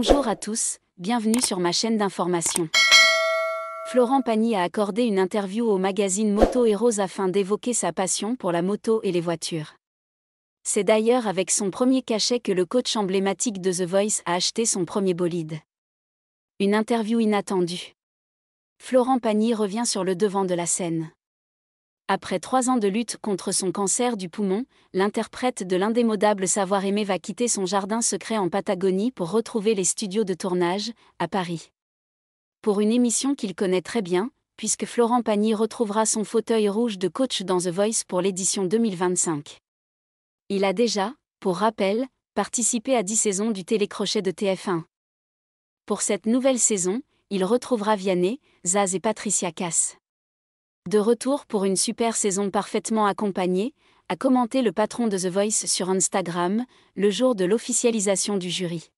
Bonjour à tous, bienvenue sur ma chaîne d'information. Florent Pagny a accordé une interview au magazine Moto Heroes afin d'évoquer sa passion pour la moto et les voitures. C'est d'ailleurs avec son premier cachet que le coach emblématique de The Voice a acheté son premier bolide. Une interview inattendue. Florent Pagny revient sur le devant de la scène. Après 3 ans de lutte contre son cancer du poumon, l'interprète de l'indémodable savoir-aimer va quitter son jardin secret en Patagonie pour retrouver les studios de tournage, à Paris. Pour une émission qu'il connaît très bien, puisque Florent Pagny retrouvera son fauteuil rouge de coach dans The Voice pour l'édition 2025. Il a déjà, pour rappel, participé à 10 saisons du télécrochet de TF1. Pour cette nouvelle saison, il retrouvera Vianney, Zaz et Patricia Cass. De retour pour une super saison parfaitement accompagnée, a commenté le patron de The Voice sur Instagram, le jour de l'officialisation du jury.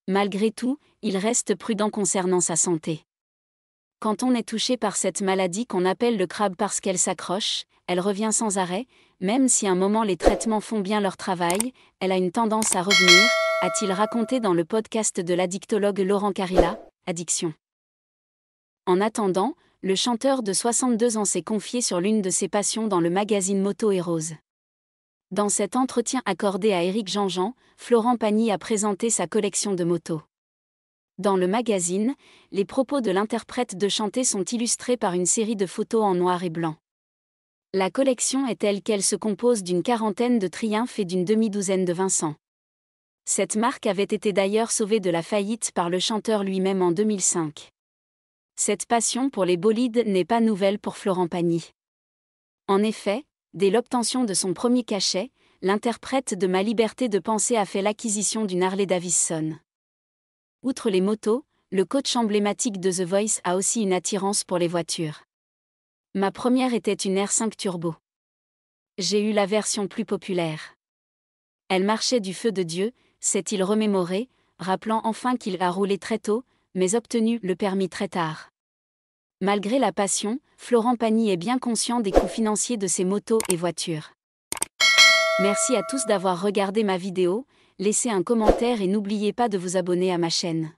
Malgré tout, il reste prudent concernant sa santé. Quand on est touché par cette maladie qu'on appelle le crabe parce qu'elle s'accroche, elle revient sans arrêt, même si un moment les traitements font bien leur travail, elle a une tendance à revenir, a-t-il raconté dans le podcast de l'addictologue Laurent Carilla, Addiction. En attendant, le chanteur de 62 ans s'est confié sur l'une de ses passions dans le magazine Moto Heroes. Dans cet entretien accordé à Éric Jean-Jean, Florent Pagny a présenté sa collection de motos. Dans le magazine, les propos de l'interprète de chanter sont illustrés par une série de photos en noir et blanc. La collection est telle qu'elle se compose d'une 40aine de Triumph et d'une demi-douzaine de Vincent. Cette marque avait été d'ailleurs sauvée de la faillite par le chanteur lui-même en 2005. Cette passion pour les bolides n'est pas nouvelle pour Florent Pagny. En effet, dès l'obtention de son premier cachet, l'interprète de Ma liberté de penser a fait l'acquisition d'une Harley-Davidson. Outre les motos, le coach emblématique de The Voice a aussi une attirance pour les voitures. Ma première était une R5 Turbo. J'ai eu la version plus populaire. Elle marchait du feu de Dieu, s'est-il remémoré, rappelant enfin qu'il a roulé très tôt, mais obtenu le permis très tard. Malgré la passion, Florent Pagny est bien conscient des coûts financiers de ses motos et voitures. Merci à tous d'avoir regardé ma vidéo, laissez un commentaire et n'oubliez pas de vous abonner à ma chaîne.